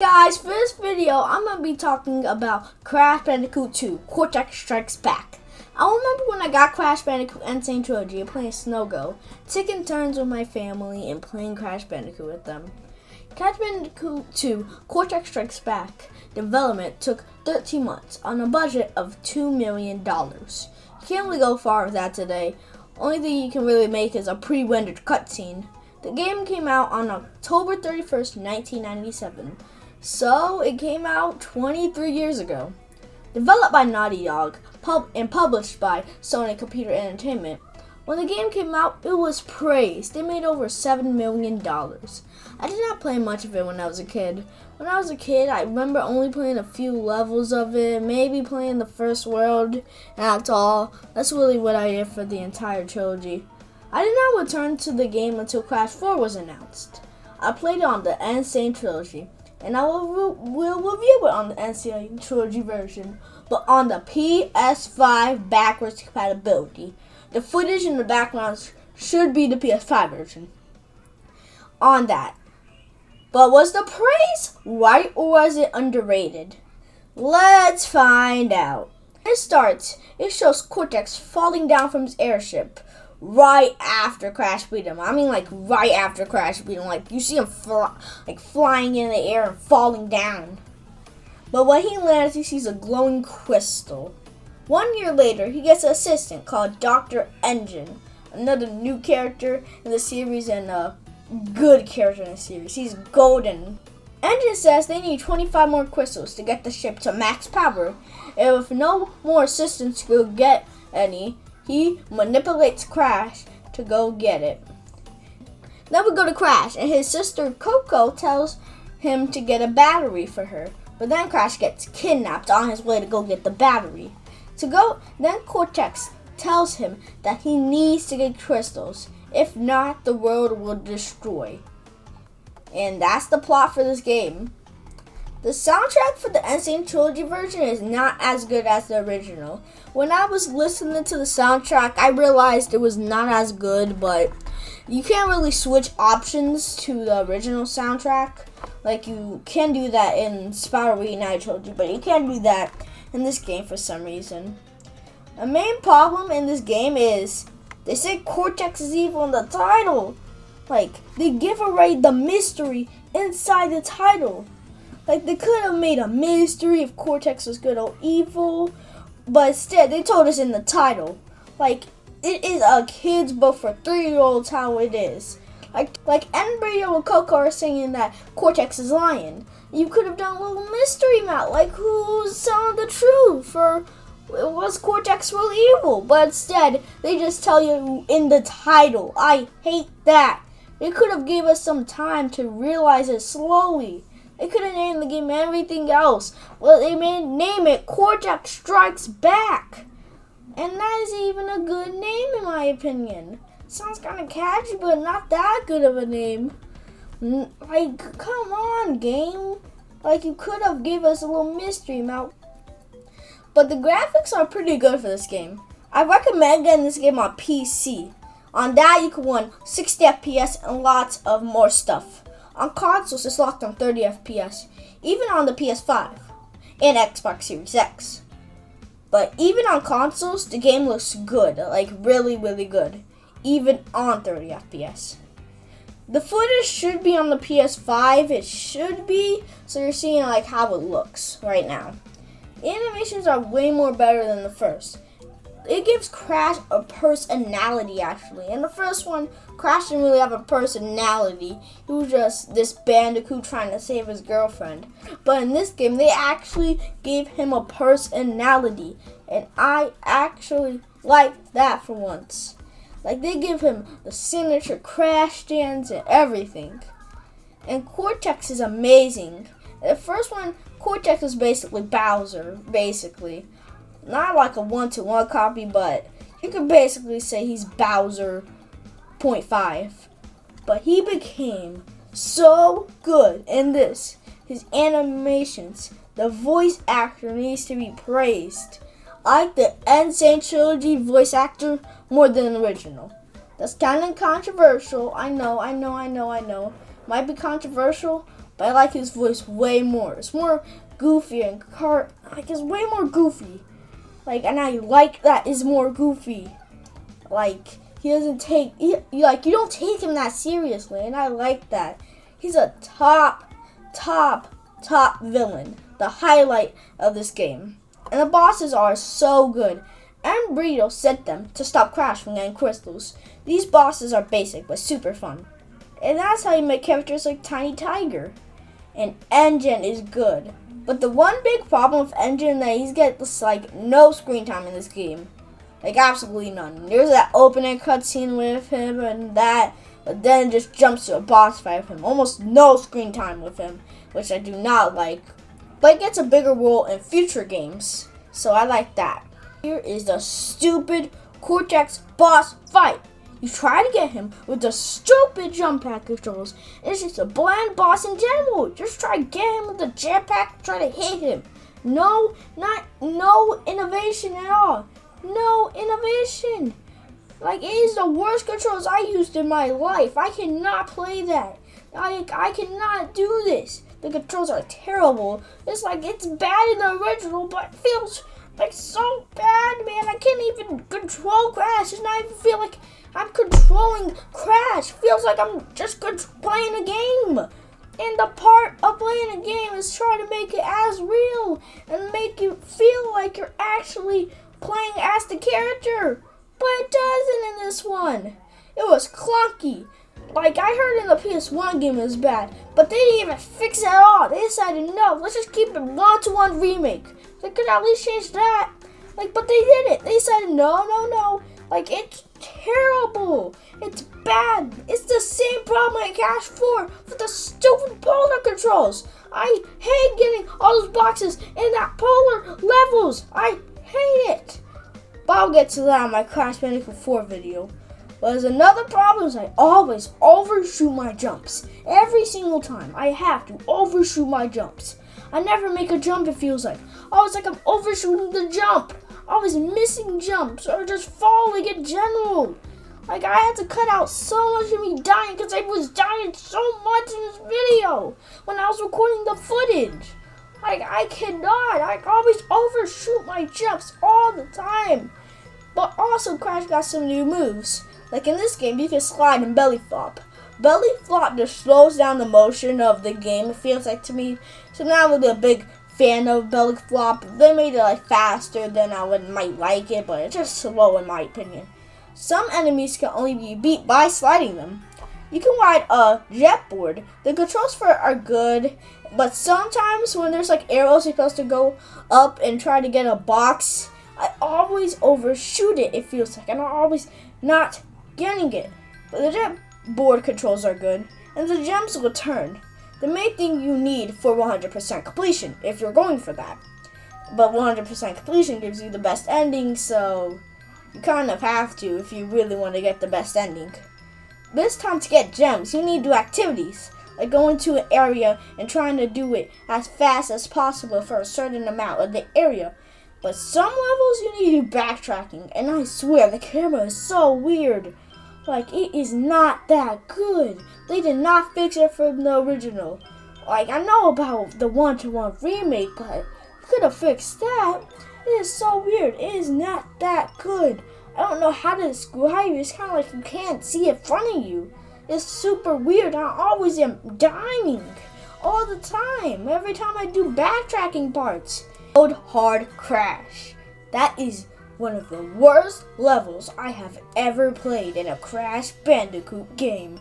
Guys, for this video, I'm going to be talking about Crash Bandicoot 2, Cortex Strikes Back. I remember when I got Crash Bandicoot Insane Trilogy and playing Snow Go, taking turns with my family and playing Crash Bandicoot with them. Crash Bandicoot 2, Cortex Strikes Back development took 13 months on a budget of $2 million. You can't really go far with that today. Only thing you can really make is a pre-rendered cutscene. The game came out on October 31st, 1997. So, it came out 23 years ago. Developed by Naughty Dog and published by Sony Computer Entertainment. When the game came out, it was praised. They made over $7 million. I did not play much of it when I was a kid. When I was a kid, I remember only playing a few levels of it, maybe playing the first world, and that's all. That's really what I did for the entire trilogy. I did not return to the game until Crash 4 was announced. I played it on the Insane Trilogy, and I will review it on the Insane Trilogy version, but on the PS5 backwards compatibility. The footage in the background should be the PS5 version. On that. But was the praise right or was it underrated? Let's find out. It starts. It shows Cortex falling down from his airship right after Crash beat him. I mean, like right after Crash beat him. Like you see him flying in the air and falling down. But when he lands, he sees a glowing crystal. 1 year later, he gets an assistant called Dr. Engine, another new character in the series and a good character in the series. He's golden. Engine says they need 25 more crystals to get the ship to max power, and if no more assistants will get any, he manipulates Crash to go get it. Then we go to Crash, and his sister Coco tells him to get a battery for her, but then Crash gets kidnapped on his way to go get the battery. Then Cortex tells him that he needs to get crystals. If not, the world will destroy. And that's the plot for this game. The soundtrack for the Insane Trilogy version is not as good as the original. When I was listening to the soundtrack, I realized it was not as good, but you can't really switch options to the original soundtrack. Like you can do that in Spiral Reunited Trilogy, but you can't do that in this game for some reason. A main problem in this game is they say Cortex is evil in the title. Like, they give away the mystery inside the title. Like, they could have made a mystery if Cortex was good or evil, but instead they told us in the title. Like, it is a kid's book for 3-year-olds how it is. Like Embryo and Coco are saying that Cortex is lying. You could have done a little mystery map, like who's telling the truth, or was Cortex really evil? But instead, they just tell you in the title. I hate that. They could have gave us some time to realize it slowly. They could have named the game everything else. Well, they may name it Cortex Strikes Back. And that isn't even a good name in my opinion. Sounds kind of catchy, but not that good of a name. Like, come on, game. Like, you could have gave us a little mystery map. But the graphics are pretty good for this game. I recommend getting this game on PC. On that, you can run 60 FPS and lots of more stuff. On consoles, it's locked on 30 FPS, even on the PS5 and Xbox Series X. But even on consoles, the game looks good, like really, really good, even on 30 FPS. The footage should be on the PS5, it should be, so you're seeing like how it looks right now. The animations are way more better than the first. It gives Crash a personality, actually. In the first one, Crash didn't really have a personality. He was just this Bandicoot trying to save his girlfriend. But in this game, they actually gave him a personality. And I actually like that for once. Like, they give him the signature Crash dance and everything. And Cortex is amazing. The first one, Cortex was basically Bowser, basically. Not like a 1-to-1 copy, but you could basically say he's Bowser 0.5. But he became so good in this. His animations, the voice actor needs to be praised. I like the Insane Trilogy voice actor more than the original. That's kind of controversial. I know. Might be controversial, but I like his voice way more. It's more goofy and it's way more goofy. And I like that it's more goofy. He doesn't take, you don't take him that seriously, and I like that. He's a top villain, the highlight of this game. And the bosses are so good. And Burrito set them to stop Crash from getting crystals. These bosses are basic, but super fun. And that's how you make characters like Tiny Tiger. And Engine is good. But the one big problem with Engine that he gets no screen time in this game. Absolutely none. There's that opening cutscene with him and that, but then it just jumps to a boss fight with him. Almost no screen time with him, which I do not like. But he gets a bigger role in future games, so I like that. Here is the stupid Cortex boss fight. You try to get him with the stupid jump pack controls. It's just a bland boss in general. Just try to get him with the jetpack, try to hit him. No innovation at all. No innovation. It is the worst controls I used in my life. I cannot play that. I cannot do this. The controls are terrible. It's bad in the original, but it feels so bad, man. I can't even control Crash. It's not even feel like I'm controlling Crash. It feels like I'm just playing a game. And the part of playing a game is trying to make it as real and make you feel like you're actually playing as the character. But it doesn't in this one. It was clunky. I heard in the PS1 game it was bad, but they didn't even fix it at all. They decided, no, let's just keep it 1-to-1 remake. They could at least change that. But they didn't. They decided, no. It's terrible. It's bad. It's the same problem I Cash 4 with the stupid polar controls. I hate getting all those boxes in that polar levels. I hate it. But I'll get to that in my Crash Bandicoot 4 video. But there's another problem is I always overshoot my jumps. Every single time I have to overshoot my jumps. I never make a jump, it feels like. It's like I'm overshooting the jump. Always missing jumps or just falling in general. I had to cut out so much of me dying because I was dying so much in this video when I was recording the footage. I cannot. I always overshoot my jumps all the time. But also Crash got some new moves. In this game, you can slide and belly flop. Belly flop just slows down the motion of the game, it feels like to me. So now I'm really a big fan of belly flop. They made it faster than I might like it, but it's just slow in my opinion. Some enemies can only be beat by sliding them. You can ride a jet board. The controls for it are good, but sometimes when there's arrows you're supposed to go up and try to get a box, I always overshoot it feels like, and I'm always not getting it. But the jet board controls are good, and the gems return. The main thing you need for 100% completion, if you're going for that. But 100% completion gives you the best ending, so you kind of have to if you really want to get the best ending. This time to get gems, you need to do activities, like going to an area and trying to do it as fast as possible for a certain amount of the area. But some levels you need to do backtracking, and I swear the camera is so weird. It is not that good. They did not fix it from the original. I know about the 1-to-1 remake, but could have fixed that. It is so weird. It is not that good. I don't know how to describe it. It's kind of like you can't see in front of you. It's super weird. I always am dying all the time. Every time I do backtracking parts. Mode Hard Crash. That is one of the worst levels I have ever played in a Crash Bandicoot game.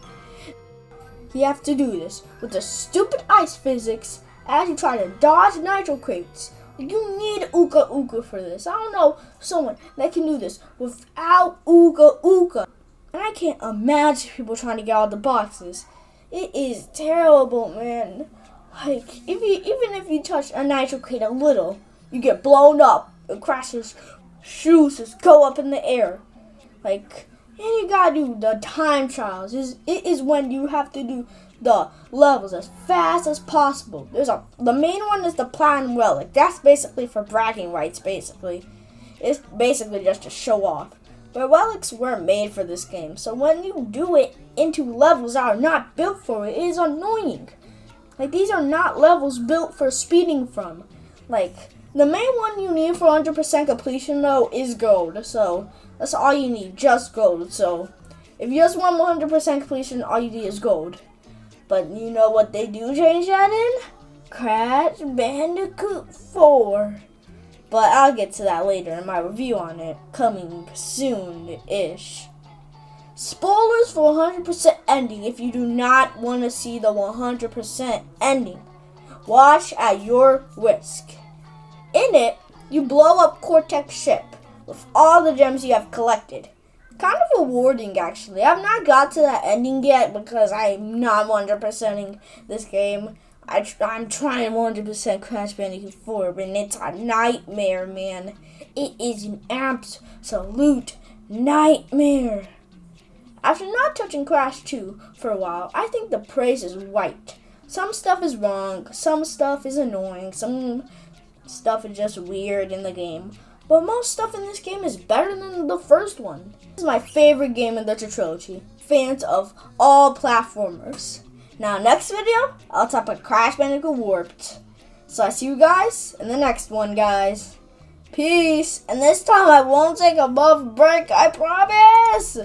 You have to do this with the stupid ice physics as you try to dodge nitro crates. You need Uka Uka for this. I don't know someone that can do this without Uka Uka. And I can't imagine people trying to get all the boxes. It is terrible, man. Even if you touch a nitro crate a little, you get blown up and Crash's shoes just go up in the air. And you gotta do the time trials. It is when you have to do the levels as fast as possible. The main one is the platinum relic. That's basically for bragging rights, basically. It's basically just to show off. But relics weren't made for this game, so when you do it into levels that are not built for it, it is annoying. Like, these are not levels built for speeding from. Like, the main one you need for 100% completion, though, is gold. So, that's all you need, just gold. So, if you just want 100% completion, all you need is gold. But you know what they do change that in? Crash Bandicoot 4. But I'll get to that later in my review on it, coming soon-ish. Spoilers for 100% ending if you do not want to see the 100% ending. Watch at your risk. In it, you blow up Cortex ship with all the gems you have collected. Kind of rewarding, actually. I've not got to that ending yet because I'm not 100%ing this game. I'm trying 100% Crash Bandicoot 4, but it's a nightmare, man. It is an absolute nightmare. After not touching Crash 2 for a while, I think the praise is right. Some stuff is wrong, some stuff is annoying, some stuff is just weird in the game. But most stuff in this game is better than the first one. This is my favorite game in the trilogy. Fans of all platformers. Now, next video, I'll talk about Crash Bandicoot Warped. So I see you guys in the next one, guys. Peace. And this time I won't take a buff break, I promise.